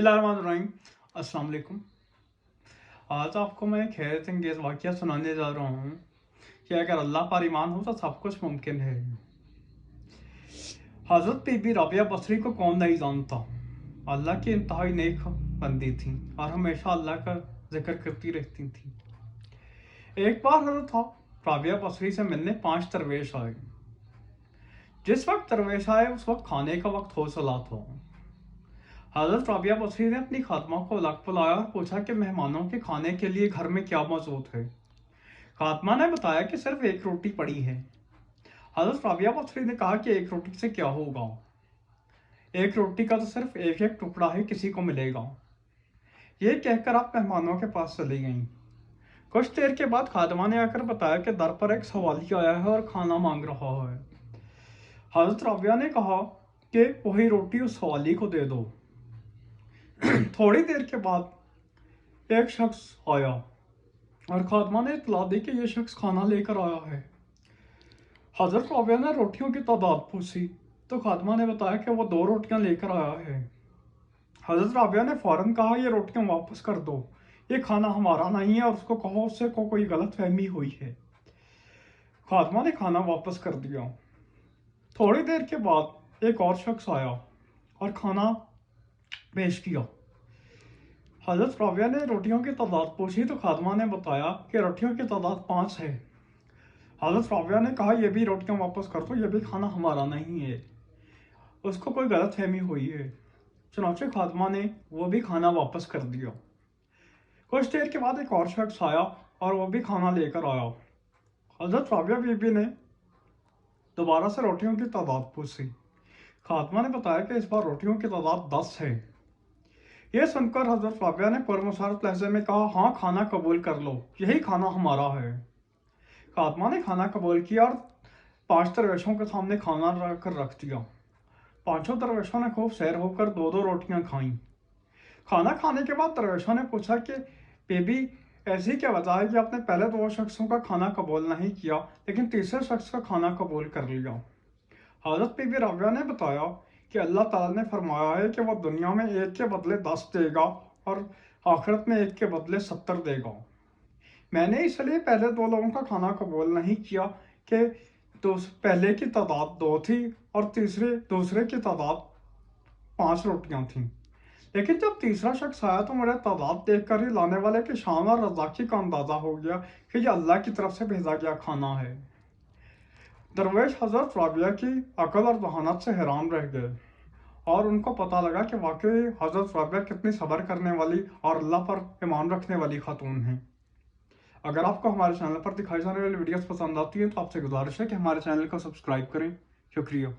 बिस्मिल्लाहिर्रहमानिर्रहीम। अस्सलाम वालेकुम। आज आपको मैं एक हैरत अंगेज वाक़या सुनाने जा रहा हूँ कि अगर अल्लाह पर ईमान हो तो सब कुछ मुमकिन है। हज़रत बीबी राबिया बसरी को कौन नहीं जानता। अल्लाह की इंतहाई नेक बंदी थी और हमेशा अल्लाह का जिक्र करती रहती थी। एक बार हज़रत राबिया बसरी से मिलने 5 दरवेश आए। जिस वक्त दरवेश आए उस वक्त खाने का वक्त हो चला था। हज़रत राबिया बसरी ने अपनी खातमा को अलग बुलाया और पूछा कि मेहमानों के खाने के लिए घर में क्या मौजूद है। खातमा ने बताया कि सिर्फ एक रोटी पड़ी है। हज़रत राबिया बसरी ने कहा कि एक रोटी से क्या होगा, एक रोटी का तो सिर्फ एक एक टुकड़ा ही किसी को मिलेगा। ये कहकर आप मेहमानों के पास चली गईं। कुछ देर के बाद खातमा ने आकर बताया कि दर पर एक सवाली आया है और खाना मांग रहा है। हज़रत राबिया ने कहा कि वही रोटी उस सवाली को दे दो। थोड़ी देर के बाद एक शख्स आया और खातमा ने इतला दी कि यह शख्स खाना लेकर आया है। हज़रत राबिया ने रोटियों की तादाद पूछी तो खातमा ने बताया कि वो 2 रोटियां लेकर आया है। हज़रत राबिया ने फौरन कहा, ये रोटियां वापस कर दो, ये खाना हमारा नहीं है और उसको कहो उससे कोई गलत फहमी हुई है। खातमा ने खाना वापस कर दिया। थोड़ी देर के बाद एक और शख्स आया और खाना पेश किया। हज़रत राबिया ने रोटियों की तादाद पूछी तो खातमा ने बताया कि रोटियों की तादाद 5 है। हज़रत राबिया ने कहा, यह भी रोटियां वापस कर दो, यह भी खाना हमारा नहीं है, उसको कोई गलत फहमी हुई है। चुनांचे खातमा ने वो भी खाना वापस कर दिया। कुछ देर के बाद एक और शख्स आया और वो भी खाना लेकर आया। हज़रत राबिया बीबी ने दोबारा से रोटियों की तादाद पूछी। खातमा ने बताया कि इस बार रोटियों की तादाद 10 है। यह सुनकर हज़रत राबिया ने पुरमसारत लहजे में कहा, हाँ खाना कबूल कर लो, यही खाना हमारा है। खातमा ने खाना कबूल किया और 5 दरवेशों के सामने खाना रख दिया। 5 दरवेशों ने खूब सैर होकर 2-2 रोटियां खाईं। खाना खाने के बाद दरवेशों ने पूछा कि बेबी ऐसी क्या वजह है कि आपने पहले 2 शख्सों का खाना कबूल नहीं किया लेकिन तीसरे शख्स का खाना कबूल कर लिया। हज़रत बीबी राबिया ने बताया कि अल्लाह ताला ने फरमाया है कि वह दुनिया में एक के बदले 10 देगा और आखिरत में एक के बदले 70 देगा। मैंने इसलिए पहले 2 लोगों का खाना कबूल नहीं किया कि पहले की तादाद 2 थी और दूसरे की तादाद 5 रोटियां थीं। लेकिन जब तीसरा शख्स आया तो मुझे तादाद देखकर ही लाने वाले की शान और रज़ाकी का अंदाज़ा हो गया कि यह अल्लाह की तरफ से भेजा गया खाना है। दरवेश हज़रत राबिया की अकल और जहानत से हैरान रह गए और उनको पता लगा कि वाकई हज़रत राबिया कितनी सब्र करने वाली और अल्लाह पर ईमान रखने वाली खातून हैं। अगर आपको हमारे चैनल पर दिखाई जाने वाली वीडियोस पसंद आती हैं तो आपसे गुजारिश है कि हमारे चैनल को सब्सक्राइब करें। शुक्रिया।